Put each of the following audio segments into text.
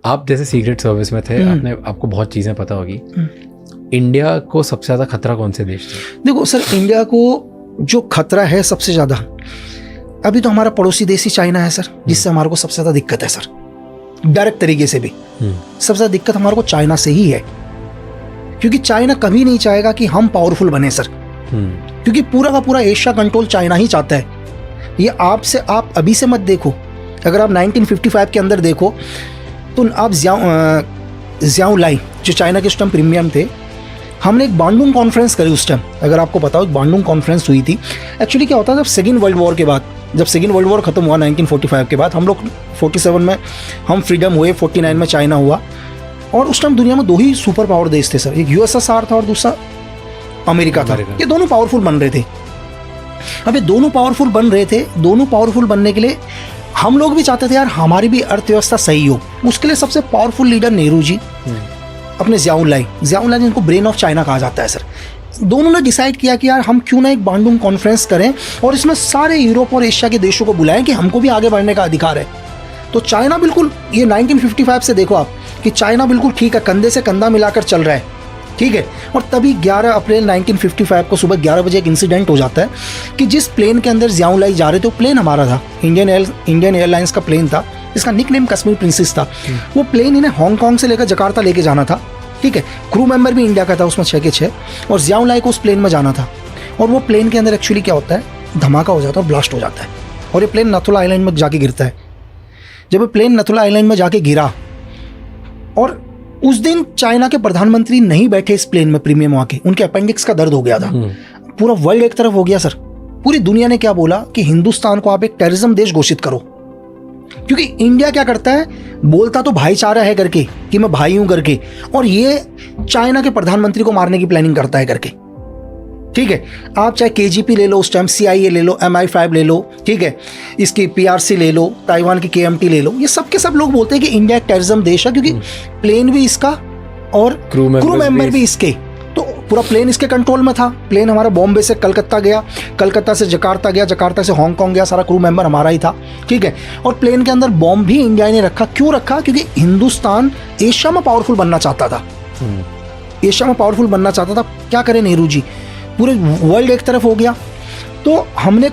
आप जैसे secret service में थे, आपको बहुत चीज़ें पता होगी। इंडिया को सबसे ज़्यादा खतरा कौन से देश थे? देखो सर, इंडिया को जो खतरा है सबसे ज़्यादा, अभी तो हमारा पड़ोसी देश ही चाइना है सर, जिससे हमारे को सबसे ज़्यादा दिक्कत है सर। डायरेक्ट तरीके से भी सबसे ज़्यादा दिक्कत हमारे को चाइना से ही है, क्योंकि चाइना कभी नहीं चाहेगा कि हम पावरफुल बने सर, क्योंकि पूरा का पूरा एशिया कंट्रोल चाइना ही चाहता है। ये आप अभी से मत देखो, अगर आप 1955 के अंदर देखो तो आप ज़ियाओ लाई जो चाइना के उस टाइम प्रीमियम थे, हमने एक बांडुंग कॉन्फ्रेंस करी उस टाइम, अगर आपको पता हो, बांडुंग कॉन्फ्रेंस हुई थी। एक्चुअली क्या होता था, जब सेकेंड वर्ल्ड वॉर के बाद, जब सेकेंड वर्ल्ड वॉर खत्म हुआ 1945 के बाद, हम लोग 47 में हम फ्रीडम हुए, 49 में चाइना हुआ, और उस टाइम दुनिया में दो ही सुपर पावर देश थे सर, एक यूएसएसआर था और दूसरा अमेरिका था। ये दोनों पावरफुल बन रहे थे। अब ये दोनों पावरफुल बन रहे थे, दोनों पावरफुल बनने के लिए हम लोग भी चाहते थे यार हमारी भी अर्थव्यवस्था सही हो। उसके लिए सबसे पावरफुल लीडर नेहरू जी, अपने ज़ियाओ लाई जिनको ब्रेन ऑफ चाइना कहा जाता है सर, दोनों ने डिसाइड किया कि यार हम क्यों ना एक बांडुंग कॉन्फ्रेंस करें और इसमें सारे यूरोप और एशिया के देशों को बुलाएं कि हमको भी आगे बढ़ने का अधिकार है। तो चाइना बिल्कुल, ये 1955 से देखो आप कि चाइना बिल्कुल ठीक है, कंधे से कंधा मिलाकर चल रहा है, ठीक है। और तभी 11 अप्रैल 1955 को सुबह 11 बजे एक इंसिडेंट हो जाता है कि जिस प्लेन के अंदर ज़ियाओ लाई जा रहे थे, वो प्लेन हमारा था, इंडियन एयरलाइंस का प्लेन था, इसका निकनेम कश्मीर प्रिंसेस था। वो प्लेन इन्हें हांगकांग से लेकर जकार्ता लेके जाना था, ठीक है। क्रू मेंबर भी इंडिया का था उसमें 6 के 6, और ज़ियाओ लाई को उस प्लेन में जाना था। और वो प्लेन के अंदर एक्चुअली क्या होता है, धमाका हो जाता है और ब्लास्ट हो जाता है, और ये प्लेन नथुला आइलैंड में जाके गिरता है। जब ये प्लेन नथुला आइलैंड में जाके गिरा, और उस दिन चाइना के प्रधानमंत्री नहीं बैठे इस प्लेन में प्रीमियम आके, उनके अपेंडिक्स का दर्द हो गया था। पूरा वर्ल्ड एक तरफ हो गया सर। पूरी दुनिया ने क्या बोला कि हिंदुस्तान को आप एक टेररिज्म देश घोषित करो, क्योंकि इंडिया क्या करता है, बोलता तो भाईचारा है करके कि मैं भाई हूं करके, और ये चाइना के प्रधानमंत्री को मारने की प्लानिंग करता है करके, ठीक है। आप चाहे केजीपी ले लो, उस टाइम CIA ले लो, MI5 ले लो, ठीक है, इसकी PRC ले लो, ताइवान की KMT ले लो, ये सब के सब लोग बोलते हैं कि इंडिया एक टेररिज्म देश है, क्योंकि प्लेन भी इसका और क्रू मेंबर भी इसके। तो पूरा प्लेन इसके कंट्रोल में था। प्लेन हमारा बॉम्बे से कलकत्ता गया, कलकत्ता से जकार्ता गया, जकार्ता से हांगकांग गया, सारा क्रू मेंबर हमारा ही था, ठीक है। और प्लेन के अंदर बॉम्ब भी इंडिया ने रखा। क्यों रखा? क्योंकि हिंदुस्तान एशिया में पावरफुल बनना चाहता था, एशिया में पावरफुल बनना चाहता था। क्या करें नेहरू जी, पूरे वर्ल्ड एक तरफ हो गया। तो हमने,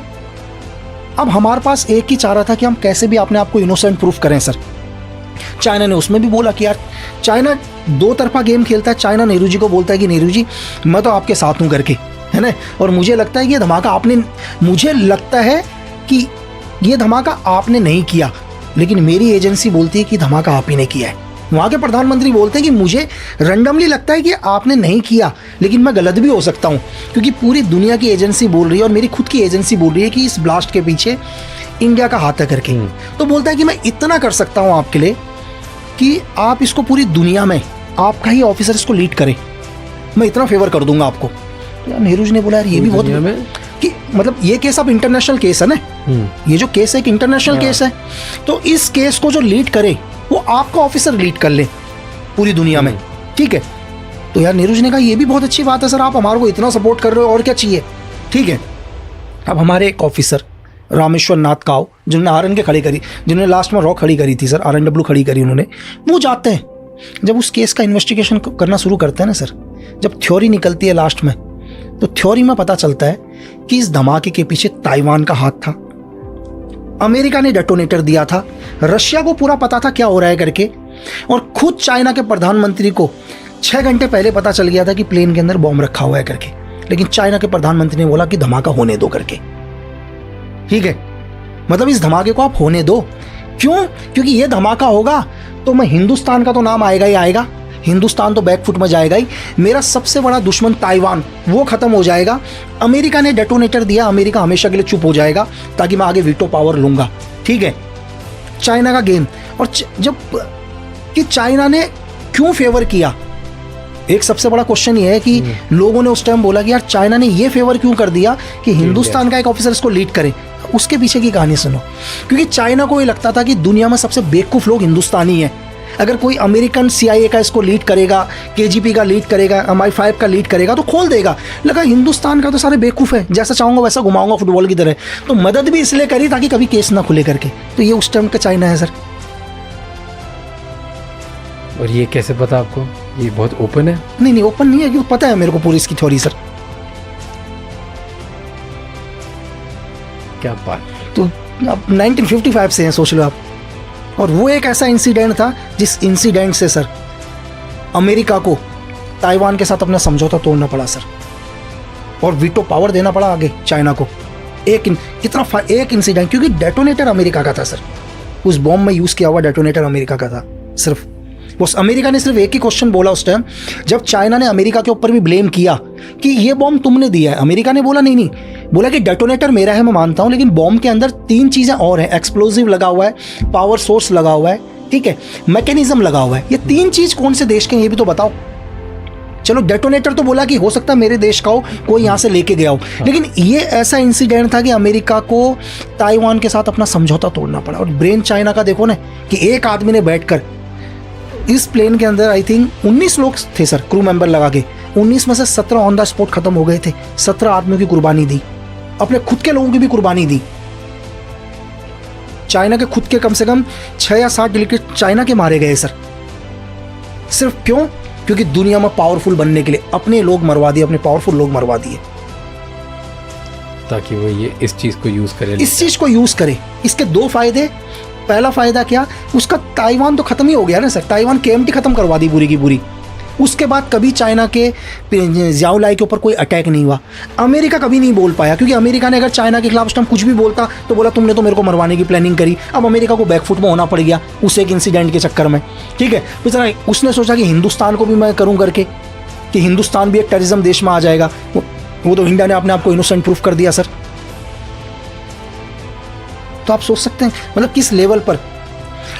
अब हमारे पास एक ही चारा था कि हम कैसे भी अपने आप को इनोसेंट प्रूफ करें सर। चाइना ने उसमें भी बोला कि यार, चाइना दो तरफा गेम खेलता है। चाइना नेहरू जी को बोलता है कि नेहरू जी मैं तो आपके साथ हूँ करके, है ना, और मुझे लगता है कि ये धमाका आपने नहीं किया, लेकिन मेरी एजेंसी बोलती है कि धमाका आप ही ने किया है। वहाँ के प्रधानमंत्री बोलते हैं कि मुझे रैंडमली लगता है कि आपने नहीं किया, लेकिन मैं गलत भी हो सकता हूँ, क्योंकि पूरी दुनिया की एजेंसी बोल रही है और मेरी खुद की एजेंसी बोल रही है कि इस ब्लास्ट के पीछे इंडिया का हाथ है करके। तो बोलता है कि मैं इतना कर सकता हूँ आपके लिए कि आप इसको पूरी दुनिया में आपका ही ऑफिसर इसको लीड करे, मैं इतना फेवर कर दूंगा आपको। तो यार नेहरू जी ने बोला यार ये भी बहुत कि मतलब ये केस अब इंटरनेशनल केस है ना, ये जो केस है एक इंटरनेशनल केस है, तो इस केस को जो लीड करे वो आपका ऑफिसर लीड कर ले पूरी दुनिया में, ठीक है। तो यार नेहरू जी ने कहा ये भी बहुत अच्छी बात है सर, आप हमारे को इतना सपोर्ट कर रहे हो और क्या चाहिए, ठीक है। अब हमारे एक ऑफिसर रामेश्वर नाथ काव, जिन्होंने RN खड़ी करी, जिन्होंने लास्ट में रॉ खड़ी करी थी सर, RNW खड़ी करी उन्होंने, वो जाते हैं जब उस केस का इन्वेस्टिगेशन करना शुरू करते हैं ना सर, जब थ्योरी निकलती है लास्ट में, तो थ्योरी में पता चलता है कि इस धमाके के पीछे ताइवान का हाथ था, अमेरिका ने डेटोनेटर दिया था, रशिया को पूरा पता था क्या हो रहा है करके, और खुद चाइना के प्रधानमंत्री को 6 घंटे पहले पता चल गया था कि प्लेन के अंदर बॉम्ब रखा हुआ है करके, लेकिन चाइना के प्रधानमंत्री ने बोला कि धमाका होने दो करके, ठीक है। मतलब इस धमाके को आप होने दो। क्यों? क्योंकि ये धमाका होगा तो मैं हिंदुस्तान का तो नाम आएगा ही आएगा, हिंदुस्तान तो बैकफुट में जाएगा ही, मेरा सबसे बड़ा दुश्मन ताइवान वो खत्म हो जाएगा, अमेरिका ने डेटोनेटर दिया, अमेरिका हमेशा के लिए चुप हो जाएगा ताकि मैं आगे वीटो पावर लूंगा, ठीक है। चाइना का गेम, और जब कि चाइना ने क्यों फेवर किया, एक सबसे बड़ा क्वेश्चन ये है कि लोगों ने उस टाइम बोला कि यार चाइना ने ये फेवर क्यों कर दिया कि हिंदुस्तान का एक ऑफिसर इसको लीड करे। उसके पीछे की कहानी सुनो, क्योंकि चाइना को ये लगता था कि दुनिया में सबसे बेवकूफ़ लोग हिंदुस्तानी हैं, अगर कोई अमेरिकन CIA का इसको लीड करेगा, KGP का लीड करेगा, MI5 का लीड करेगा तो खोल देगा। लगा हिंदुस्तान का तो सारे बेवकूफ़ है, जैसा चाहूँगा वैसा घुमाऊंगा फुटबॉल की तरह, तो मदद भी इसलिए करी ताकि कभी केस ना खुले करके। तो ये उस टाइम का चाइना है सर। और ये कैसे पता आपको? ये बहुत ओपन है? नहीं ओपन नहीं है, क्यों पता है मेरे को पूरी इसकी थ्योरी सर। क्या बात। तो अब 1955 से है, सोच लो आप। और वो एक ऐसा इंसिडेंट था जिस इंसिडेंट से सर अमेरिका को ताइवान के साथ अपना समझौता तोड़ना पड़ा सर, और वीटो पावर देना पड़ा आगे चाइना को। एक इंसिडेंट, क्योंकि डेटोनेटर अमेरिका का था सर, उस बॉम्ब में यूज़ किया हुआ डेटोनेटर अमेरिका का था। सिर्फ उस अमेरिका ने सिर्फ एक ही क्वेश्चन बोला उस टाइम, जब चाइना ने अमेरिका के ऊपर भी ब्लेम किया कि ये बॉम्ब तुमने दिया है। अमेरिका ने बोला नहीं, बोला कि डेटोनेटर मेरा है, मैं मानता हूँ, लेकिन बॉम्ब के अंदर 3 चीज़ें और हैं। एक्सप्लोजिव लगा हुआ है, पावर सोर्स लगा हुआ है, ठीक है, मैकेनिज्म लगा हुआ है। ये 3 चीज़ कौन से देश के हैं ये भी तो बताओ। चलो डेटोनेटर तो बोला कि हो सकता है मेरे देश का हो, कोई यहाँ से लेके गया हो, लेकिन ये ऐसा इंसिडेंट था कि अमेरिका को ताइवान के साथ अपना समझौता तोड़ना पड़ा। और ब्रेन चाइना का देखो ना, कि एक आदमी ने बैठकर इस प्लेन के अंदर आई थिंक 19 लोग थे सर, क्रू मेंबर लगा के, 19 में से 17 ऑन द स्पॉट खत्म हो गए थे। 17 आदमियों की कुर्बानी दी, अपने खुद के लोगों की भी कुर्बानी दी। चाइना के खुद के कम से कम 6 या 7 डेलीगेट चाइना के मारे गए सर। सिर्फ क्यों? क्योंकि दुनिया में पावरफुल बनने के लिए अपने लोग मरवा दिए, अपने पावरफुल लोग मरवा दिए, ताकि वो ये इस चीज को यूज करे। इस चीज को यूज करे। इसके 2 फायदे। पहला फायदा क्या, उसका ताइवान तो खत्म ही हो गया ना सर, ताइवान KMT खत्म करवा दी पूरी की पूरी। उसके बाद कभी चाइना के ज़ियाओलाई के ऊपर कोई अटैक नहीं हुआ। अमेरिका कभी नहीं बोल पाया, क्योंकि अमेरिका ने अगर चाइना के खिलाफ उस टाइम कुछ भी बोलता तो बोला तुमने तो मेरे को मरवाने की प्लानिंग करी। अब अमेरिका को बैकफुट में होना पड़ गया उस एक इंसिडेंट के चक्कर में, ठीक है। बेचारा उसने सोचा कि हिंदुस्तान को भी मैं करूँ करके, कि हिंदुस्तान भी एक टेररिज्म देश में आ जाएगा। वो तो इंडिया ने अपने आप को इनोसेंट प्रूफ कर दिया सर। तो आप सोच सकते हैं मतलब किस लेवल पर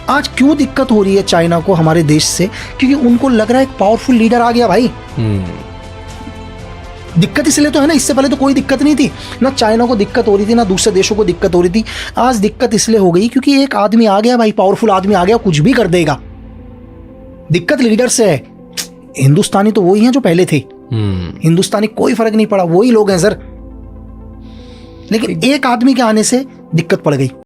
आज क्यों दिक्कत हो रही है चाइना को हमारे देश से, क्योंकि उनको लग रहा है एक पावरफुल लीडर आ गया भाई। दिक्कत इसलिए तो है ना, इससे पहले तो कोई दिक्कत नहीं थी ना, चाइना को दिक्कत हो रही थी ना दूसरे देशों को दिक्कत हो रही थी। आज दिक्कत इसलिए हो गई क्योंकि एक आदमी आ गया भाई, पावरफुल आदमी आ गया, कुछ भी कर देगा। दिक्कत लीडर से है। हिंदुस्तानी तो वही हैं जो पहले थे, हिंदुस्तानी कोई फर्क नहीं पड़ा, वही लोग हैं सर, लेकिन एक आदमी के आने से दिक्कत पड़ गई।